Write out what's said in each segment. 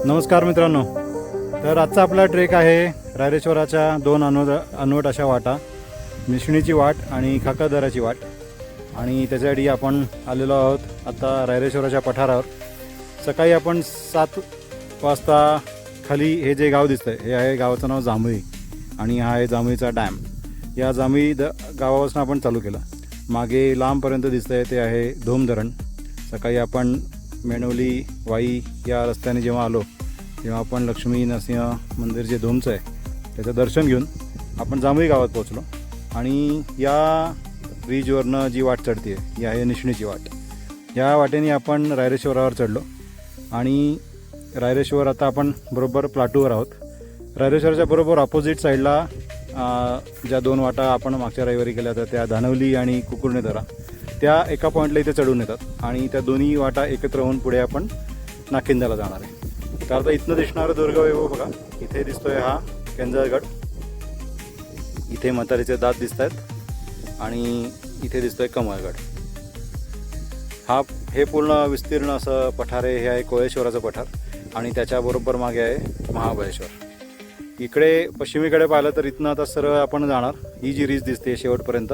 नमस्कार मित्रांनो, तर आजचा आपला ट्रेक आहे रायरेश्वराच्या दोन अनवट अशा वाटा, निशणीची वाट आणि खाकादराची वाट. आणि त्याच्यासाठी आपण आलेलो आहोत आता रायरेश्वराच्या पठारावर. सकाळी आपण 7 वाजता खाली हे जे गाव दिसतंय हे आहे गावाचं नाव जांभळी आणि हा आहे जांभळीचा डॅम. या जांभळी गावापासून आपण चालू केलं. मागे लांबपर्यंत दिसतंय ते आहे धोम धरण. सकाळी आपण मेणवली वाई या रस्त्याने जेव्हा आलो तेव्हा आपण लक्ष्मी नरसिंह मंदिर जे धोमचं आहे त्याचं दर्शन घेऊन आपण जांभळी गावात पोहोचलो. आणि या ब्रिजवरनं जी वाट चढते ही आहे निशणीची वाट. या वाटेने आपण रायरेश्वरावर चढलो आणि रायरेश्वर आता आपण बरोबर प्लाटूवर आहोत. रायरेश्वराच्या बरोबर ऑपोजिट साईडला ज्या दोन वाटा आपण मागच्या रविवारी केल्या होत्या त्या धानवली आणि कुकुर्णेदरा, त्या एका पॉईंटला इथे चढून येतात आणि त्या दोन्ही वाटा एकत्र होऊन पुढे आपण नाकिंदाला जाणार आहे. तर आता इथनं दिसणारं दुर्गवैभव बघा. इथे दिसतोय हा केंजळगड, इथे म्हातारीचे दात दिसत आहेत आणि इथे दिसतोय कमळगड. हे पूर्ण विस्तीर्ण असं पठार आहे. हे आहे कोळेश्वराचं पठार आणि त्याच्याबरोबर मागे आहे महाबळेश्वर. इकडे पश्चिमेकडे पाहिलं तर इथनं आता सरळ आपण जाणार. ही जी रीज दिसते शेवटपर्यंत,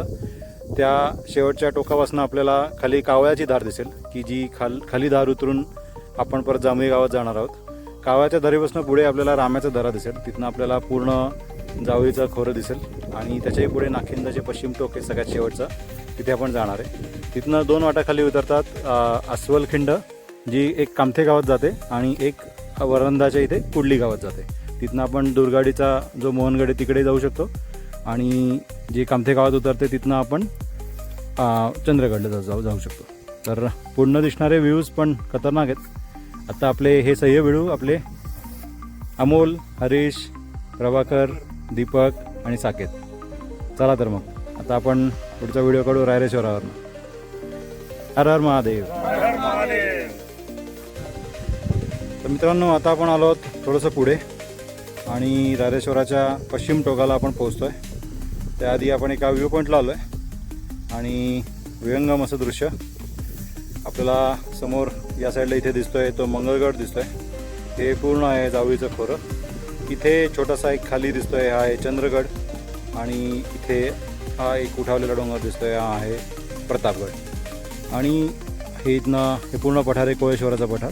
त्या शेवटच्या टोकापासून आपल्याला खाली कावळ्याची धार दिसेल की जी खाली धार उतरून आपण परत जांभळी गावात जाणार आहोत. कावळ्याच्या धारेपासून पुढे आपल्याला राम्याचा दरा दिसेल. तिथनं आपल्याला पूर्ण जावळीचं खोरं दिसेल आणि त्याच्याही पुढे नाखिंदाचे पश्चिम टोक आहे सगळ्यात शेवटचं, तिथे आपण जाणार आहे. तिथनं 2 वाटा खाली उतरतात. अस्वलखिंड जी एक कामथे गावात जाते आणि एक वरंदाच्या इथे कुडली गावात जाते. तिथनं आपण दुर्गाडीचा जो मोहनगड आहे तिकडे जाऊ शकतो आणि जी कामथे गावात उतरते तिथनं आपण चंद्रगडला जाऊ शकतो. तर पूर्ण दिसणारे व्ह्यूज पण खतरनाक आहेत. आता आपले हे सह्य व्हिडिओ आपले अमोल, हरीश, प्रभाकर, दीपक आणि साकेत. चला तर मग आता आपण पुढचा व्हिडिओ काढू रायरेश्वरावर. हर हर महादेव. तर मित्रांनो, आता आपण आलो आहोत थोडंसं पुढे आणि रायरेश्वराच्या पश्चिम टोकाला आपण पोहोचतो आहे. त्याआधी आपण एका व्ह्यू पॉईंटला आलो आहे आणि विहंगम असं दृश्य आपल्याला समोर या साईडला इथे दिसतोय. तो मंगळगड दिसतोय. हे पूर्ण आहे जावळीचं खोरं. इथे छोटासा एक खाली दिसतोय, हा आहे चंद्रगड आणि इथे हा एक उठावलेला डोंगर दिसतोय, हा आहे प्रतापगड. आणि हे इथनं हे पूर्ण पठार आहे कोळेश्वराचा पठार.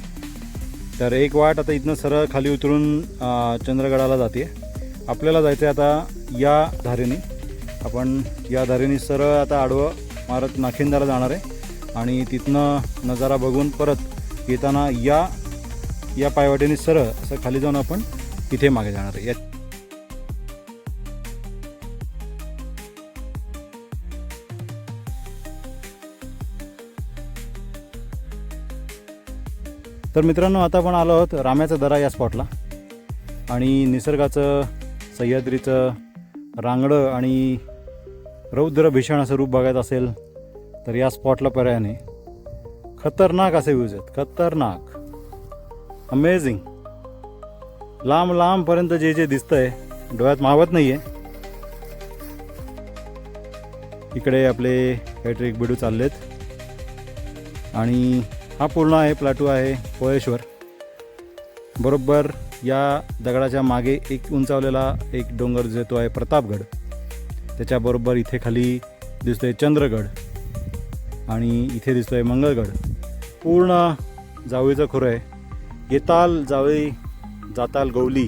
तर एक वाट आता इथनं सरळ खाली उतरून चंद्रगडाला जाते. आपल्याला जायचं आहे आता या धारेने. आपण या धारेने सरळ आता आडवं मारत नाखिंदाला जाणार आहे आणि तिथनं नजारा बघून परत येताना या पायवाटेने सरळ असं खाली जाऊन आपण इथे मागे जाणार आहे. तर मित्रांनो, आता आपण आलो आहोत राम्याचा दरा या स्पॉटला आणि निसर्गाचं, सह्याद्रीचं रांगडं आणि रौद्र भीषण असं रूप बघायचं असेल तर या स्पॉटला पर्यायाने खतरनाक असे व्ह्यूज आहेत. खतरनाक, अमेझिंग. लांब लांबपर्यंत जे दिसतंय डोळ्यात मावत नाही आहे. इकडे आपले काही ट्रेक बिडू चाललेत आणि हा पूर्ण आहे प्लाटू आहे कोळेश्वर. बरोबर या दगडाच्या मागे एक उंचावलेला एक डोंगर जो आहे प्रतापगड. त्याच्याबरोबर इथे खाली दिसतोय चंद्रगड आणि इथे दिसतोय मंगळगड. पूर्ण जावळीचं खोरं आहे. येताल जावळी जाताल गवली,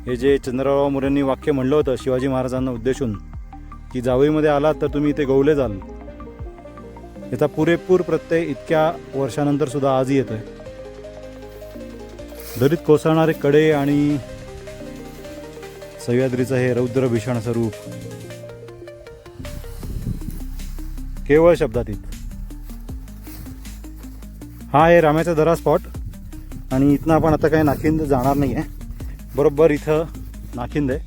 हे जे चंद्रराव मोरेंनी वाक्य म्हणलं होतं शिवाजी महाराजांना उद्देशून की जावळीमध्ये आलात तर तुम्ही इथे गवले जाल, याचा पुरेपूर प्रत्यय इतक्या वर्षानंतर सुद्धा आजही येतोय. दरीत कोसळणारे कडे आणि सह्याद्रीचं हे रौद्र भीषण असं रूप केवळ शब्दातीत. हा आहे राम्याचा दरा स्पॉट आणि इथनं आपण आता काही नाखिंद जाणार नाही आहे. बरोबर इथं नाखिंद आहे.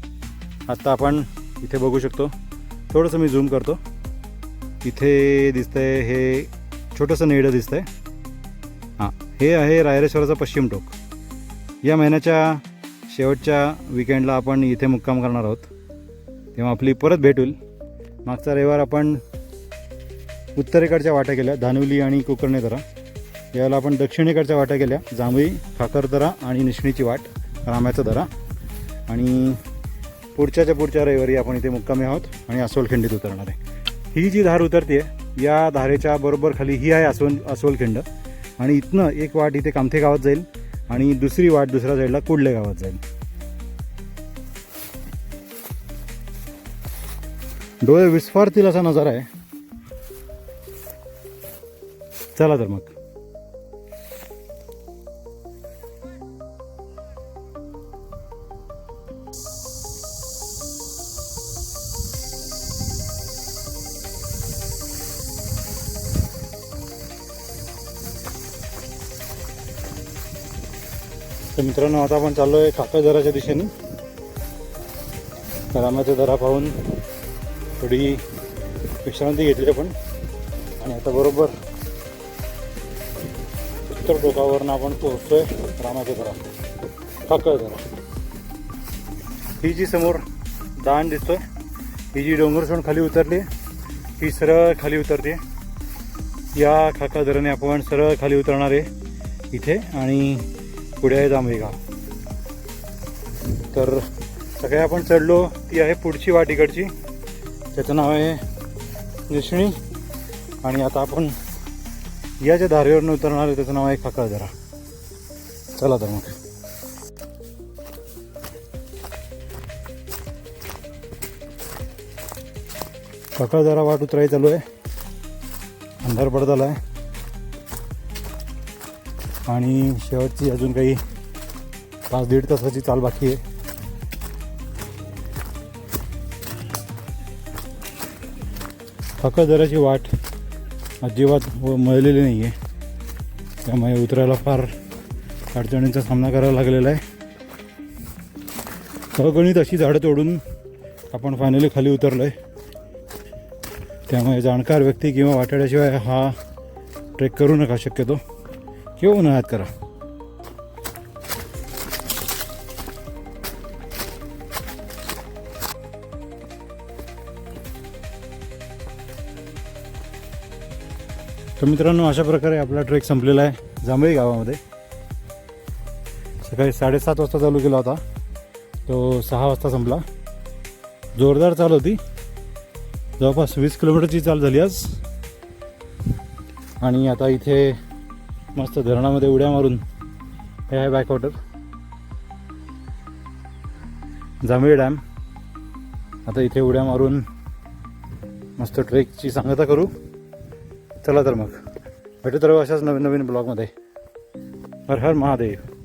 आता आपण इथे बघू शकतो. थोडंसं मी झूम करतो. इथे दिसतंय हे छोटंसं नेडं दिसतंय. हां, हे आहे रायरेश्वराचं पश्चिम टोक. या महिन्याच्या शेवटच्या विकेंडला आपण इथे मुक्काम करणार आहोत, तेव्हा आपली परत भेट होईल. मागचा रविवार आपण उत्तरेकडच्या वाट्या केल्या, धानवली आणि कुकुर्णेदरा. याला आपण दक्षिणेकडच्या वाट्या गेल्या, जांभळी, खाकरदरा आणि निशणीची वाट, रामाचा दरा. आणि पुढच्या रविवारी आपण इथे मुक्कामी आहोत आणि अस्वलखिंडीत उतरणार आहे. ही जी धार उतरते या धारेच्या बरोबर खाली ही आहे अस्वलखिंड. आणि इथनं एक वाट इथे कामथे गावात जाईल आणि दुसरी वाट दुसऱ्या साईडला कुडले गावात जाईल. डोळे विस्फारतील असा नजारा आहे. चला तर मग. तर मित्रांनो, आता आपण चाललो आहे खाकरदराच्या दिशेने. रामाचा दरा पाहून थोडी विश्रांती घेतली आपण आणि आता बरोबर उत्तर टोकावरून आपण पोहोचतोय रामाचा दरा, खाकरदरा. ही जी समोर दांड दिसतोय, ही जी डोंगरसोड खाली उतरली, ही सरळ खाली उतरते. या खाकरदऱ्याने आपण सरळ खाली उतरणार आहे इथे आणि पुढे आहे जांभळी गाव. तर सगळे आपण चढलो, ती आहे पुढची वाट इकडची, त्याचं नाव आहे निशणी. आणि आता आपण या ज्या धारेवरून उतरणार आहे त्याचं नाव आहे खाकरदरा. चला तर मग. खाकरदरा वाट उतरायला चालू आहे. अंधार पडत आला आहे आणि शेवटची अजून काही 5-1.5 तासाची चाल बाकी आहे. खाकरदऱ्याची वाट अजिबात मळलेली नाही आहे, त्यामुळे उतरायला फार अडचणींचा सामना करावा लागलेला आहे. अगणित अशी झाडं तोडून आपण फायनली खाली उतरलो आहे. त्यामुळे जाणकार व्यक्ती किंवा वाटाड्याशिवाय हा ट्रेक करू नका शक्यतो, किंवा उन्हाळ्यात करा. तर मित्रांनो, अशा प्रकारे आपला ट्रेक संपलेला आहे जांभळी गावामध्ये. सकाळी 7:30 वाजता चालू केला होता, तो 6 वाजता संपला. जोरदार चाल होती, जवळपास 20 किलोमीटरची चाल झाली आज. आणि आता इथे मस्त धरणामध्ये उड्या मारून, हे आहे बॅकवॉटर जांभळी डॅम. आता इथे उड्या मारून मस्त ट्रेकची सांगता करू. चला तर मग भेटू तर अशाच नवीन ब्लॉगमध्ये. हर हर महादेव.